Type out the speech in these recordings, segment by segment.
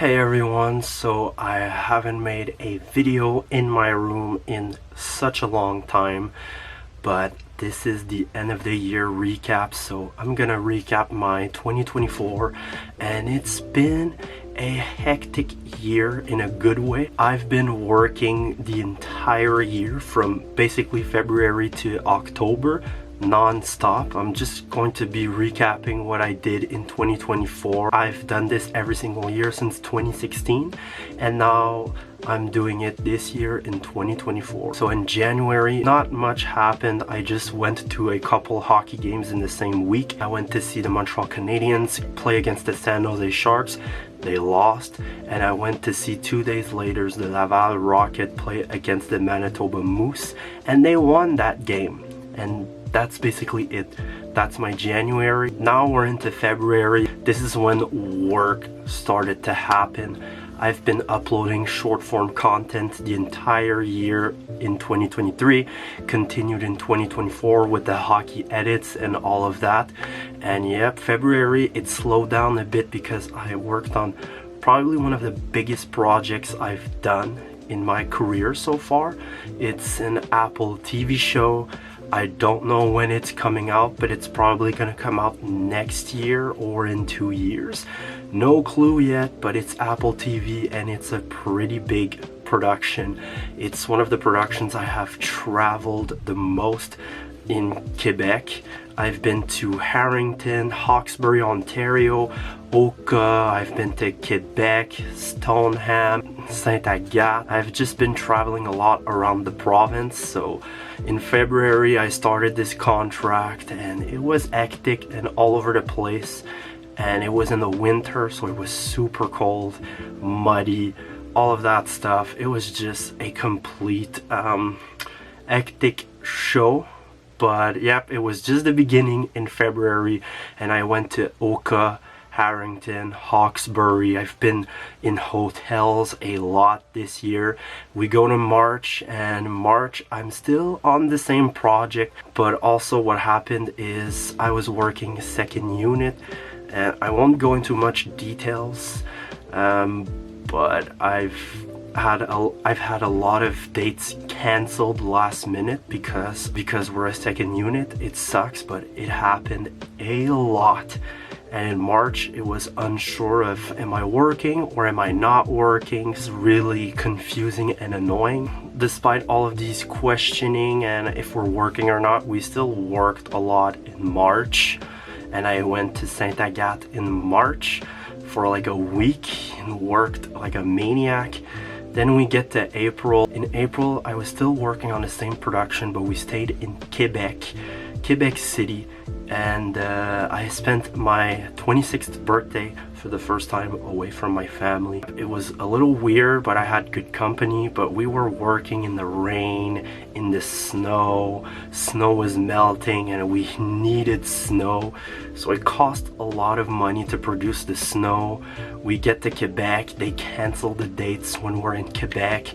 Hey everyone, so I haven't made a video in my room in such a long time, but this is the end of the year recap, so I'm gonna recap my 2024, and it's been a hectic year in a good way. I've been working the entire year from basically February to October non-stop. I'm just going to be recapping what I did in 2024. I've done this every single year since 2016, and now I'm doing it this year in 2024. So in January, not much happened. I just went to a couple hockey games in the same week. I went to see the Montreal Canadiens play against the San Jose Sharks. They lost, and I went to see 2 days later the Laval Rocket play against the Manitoba Moose, and they won that game. And that's basically it. That's my January. Now we're into February. This is when work started to happen. I've been uploading short form content the entire year in 2023, continued in 2024 with the hockey edits and all of that. And yep, February it slowed down a bit because I worked on probably one of the biggest projects I've done in my career so far. It's an Apple TV show. I don't know when it's coming out, but it's probably gonna come out next year or in 2 years. No clue yet, but it's Apple TV and it's a pretty big production. It's one of the productions I have traveled the most in Quebec. I've been to Harrington, Hawkesbury, Ontario, Oka, I've been to Quebec, Stoneham, Saint-Agathe. I've just been traveling a lot around the province. So in February I started this contract and it was hectic and all over the place, and it was in the winter, so it was super cold, muddy, all of that stuff. It was just a complete hectic show. But yep, it was just the beginning in February, and I went to Oka, Harrington, Hawkesbury. I've been in hotels a lot this year. We go to March, and March I'm still on the same project, but also what happened is I was working second unit, and I won't go into much details, but I've had a lot of dates canceled last minute because we're a second unit. It sucks, but it happened a lot. And in March it was unsure of, am I working or am I not working? It's really confusing and annoying. Despite all of these questioning and if we're working or not, we still worked a lot in March, and I went to Saint-Agathe in March for like a week and worked like a maniac. Then we get to April. In April, I was still working on the same production, but we stayed in Quebec City, and I spent my 26th birthday for the first time away from my family. It was a little weird, but I had good company. But we were working in the rain, in the snow. Snow was melting and we needed snow, so it cost a lot of money to produce the snow. We get to Quebec, they cancel the dates when we're in Quebec,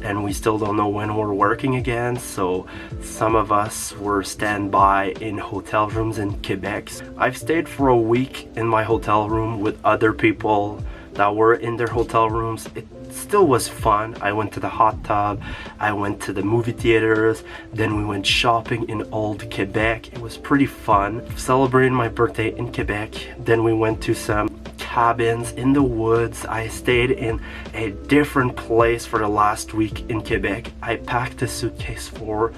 and we still don't know when we're working again. So some of us were standby in hotel rooms in Quebec. I've stayed for a week in my hotel room with other people that were in their hotel rooms. It still was fun. I went to the hot tub, I went to the movie theaters, then we went shopping in old Quebec. It was pretty fun. Celebrating my birthday in Quebec. Then we went to some cabins in the woods. I stayed in a different place for the last week in Quebec. I packed a suitcase for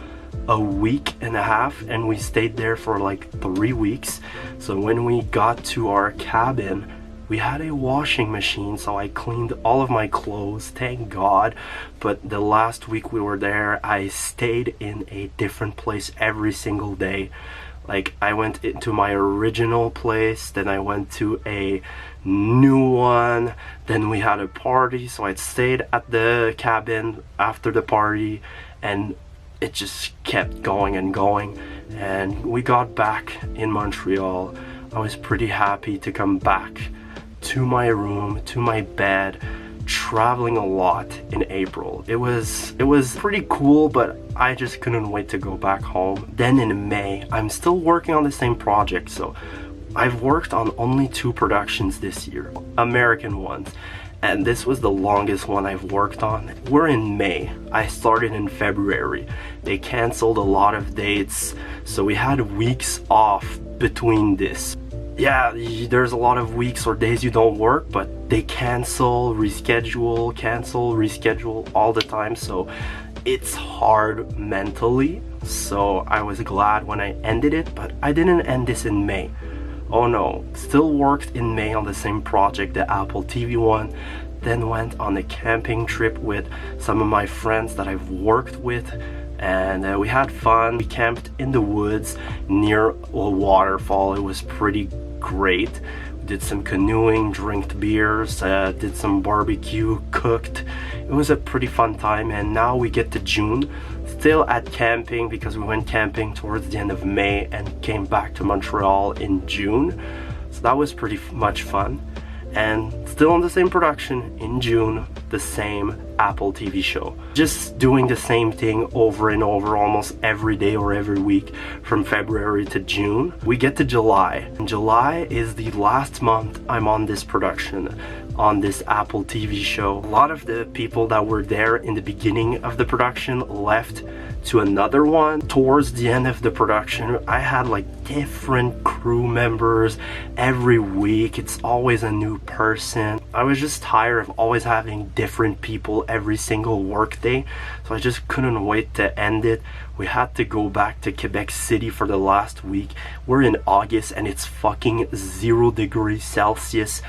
a week and a half, and we stayed there for like 3 weeks. So when we got to our cabin, we had a washing machine, so I cleaned all of my clothes, thank God. But the last week we were there, I stayed in a different place every single day. Like, I went into my original place, then I went to a new one, then we had a party, so I stayed at the cabin after the party, and it just kept going and going. And we got back in Montreal. I was pretty happy to come back to my room, to my bed, traveling a lot in April. It was pretty cool, but I just couldn't wait to go back home. Then in May, I'm still working on the same project, so I've worked on only 2 productions this year, American ones, and this was the longest one I've worked on. We're in May. I started in February. They canceled a lot of dates, so we had weeks off between this. Yeah, there's a lot of weeks or days you don't work, but they cancel, reschedule all the time, so it's hard mentally. So I was glad when I ended it, but I didn't end this in May. Oh no, still worked in May on the same project, the Apple TV one, then went on a camping trip with some of my friends that I've worked with, and we had fun. We camped in the woods near a waterfall. It was pretty great. We did some canoeing, drank beers, did some barbecue, cooked. It was a pretty fun time, and now we get to June. Still at camping because we went camping towards the end of May and came back to Montreal in June. So that was pretty much fun. And still on the same production in June, the same Apple TV show. Just doing the same thing over and over almost every day or every week from February to June. We get to July. And July is the last month I'm on this production, on this Apple TV show. A lot of the people that were there in the beginning of the production left to another one. Towards the end of the production, I had like different crew members every week. It's always a new person. I was just tired of always having different people every single work day, so I just couldn't wait to end it. We had to go back to Quebec City for the last week. We're in August and it's fucking 0 degrees Celsius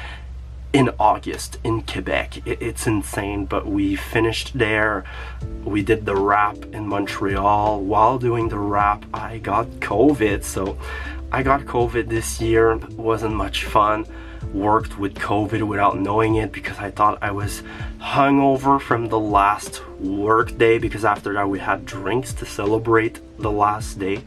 in August in Quebec. It's insane, but we finished there. We did the wrap in Montreal. While doing the wrap, I got COVID, so I got COVID this year. It wasn't much fun. Worked with COVID without knowing it because I thought I was hungover from the last work day, because after that we had drinks to celebrate the last day,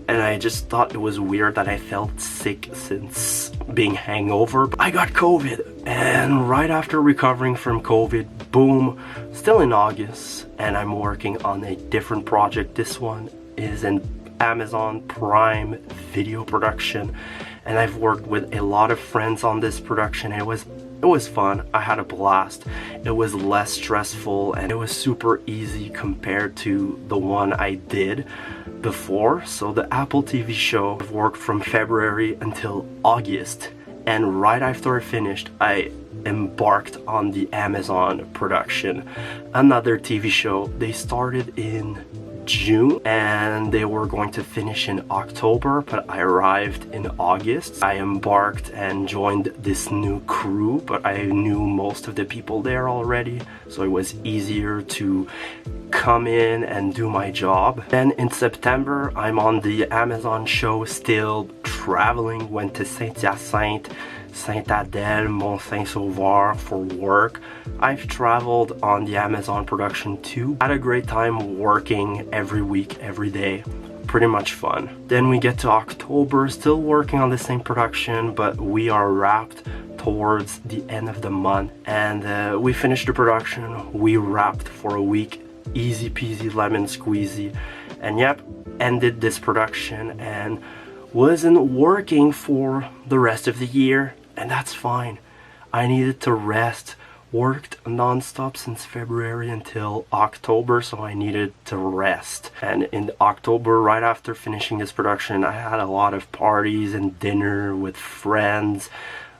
and I just thought it was weird that I felt sick since being hangover. I got COVID, and right after recovering from COVID, boom, still in August, and I'm working on a different project. This one is an Amazon Prime video production, and I've worked with a lot of friends on this production. It was fun. I had a blast. It was less stressful and it was super easy compared to the one I did before. So the Apple TV show, I've worked from February until August, and right after I finished, I embarked on the Amazon production, another TV show. They started in June and they were going to finish in October, but I arrived in August. I embarked and joined this new crew, but I knew most of the people there already, so it was easier to come in and do my job. Then in September, I'm on the Amazon show, still traveling. Went to Saint-Hyacinthe, Saint-Adèle, Mont-Saint-Sauveur for work. I've traveled on the Amazon production too. Had a great time working every week, every day. Pretty much fun. Then we get to October, still working on the same production, but we are wrapped towards the end of the month, and we finished the production. We wrapped for a week, easy peasy lemon squeezy, and yep, ended this production and wasn't working for the rest of the year. And that's fine. I needed to rest. Worked non-stop since February until October, so I needed to rest. And in October, right after finishing this production, I had a lot of parties and dinner with friends.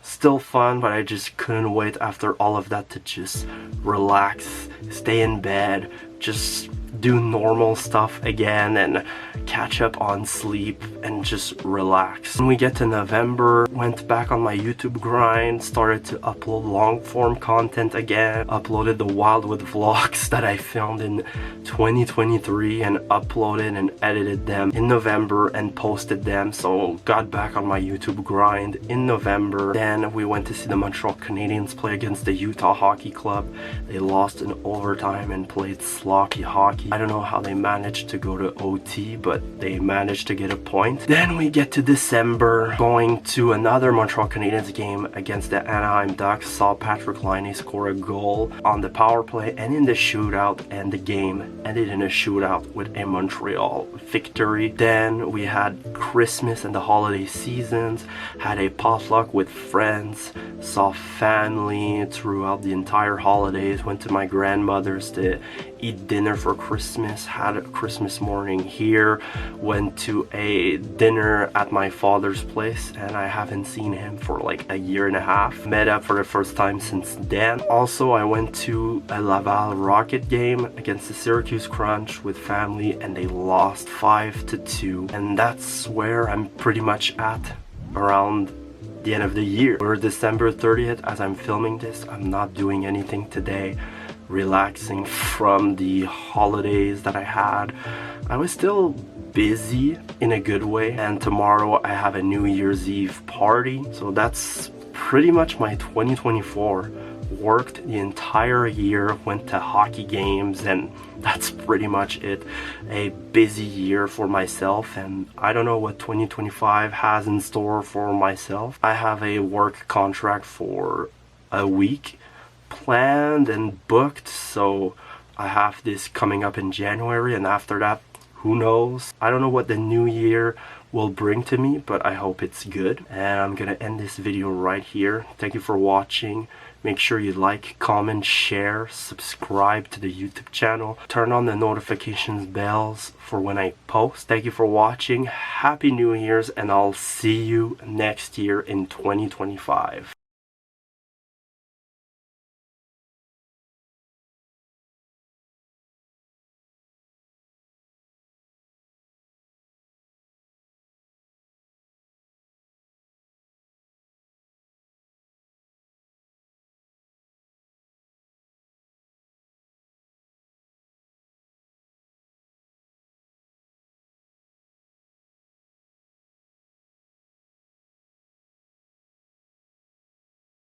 Still fun, but I just couldn't wait after all of that to just relax, stay in bed, just do normal stuff again and catch up on sleep and just relax. When we get to November, went back on my YouTube grind, started to upload long form content again, uploaded the Wildwood vlogs that I filmed in 2023 and uploaded and edited them in November and posted them. So got back on my YouTube grind in November. Then we went to see the Montreal Canadiens play against the Utah Hockey Club. They lost in overtime and played sloppy hockey. I don't know how they managed to go to OT, but they managed to get a point. Then we get to December, going to another Montreal Canadiens game against the Anaheim Ducks. Saw Patrick Laine score a goal on the power play and in the shootout, and the game ended in a shootout with a Montreal victory. Then we had Christmas and the holiday seasons, had a potluck with friends, saw family throughout the entire holidays, went to my grandmother's to eat dinner for Christmas, had a Christmas morning here, went to a dinner at my father's place, and I haven't seen him for like a year and a half. Met up for the first time since then. Also, I went to a Laval Rocket game against the Syracuse Crunch with family, and they lost 5-2. And that's where I'm pretty much at around the end of the year. We're December 30th as I'm filming this. I'm not doing anything today, relaxing from the holidays that I had. I was still busy in a good way, and tomorrow I have a New Year's Eve party. So that's pretty much my 2024. Worked the entire year, went to hockey games, and that's pretty much it. A busy year for myself, and I don't know what 2025 has in store for myself. I have a work contract for a week planned and booked, so I have this coming up in January, and after that, who knows? I don't know what the new year will bring to me, but I hope it's good. And I'm gonna end this video right here. Thank you for watching. Make sure you like, comment, share, subscribe to the YouTube channel. Turn on the notifications bells for when I post. Thank you for watching. Happy New Year's, and I'll see you next year in 2025.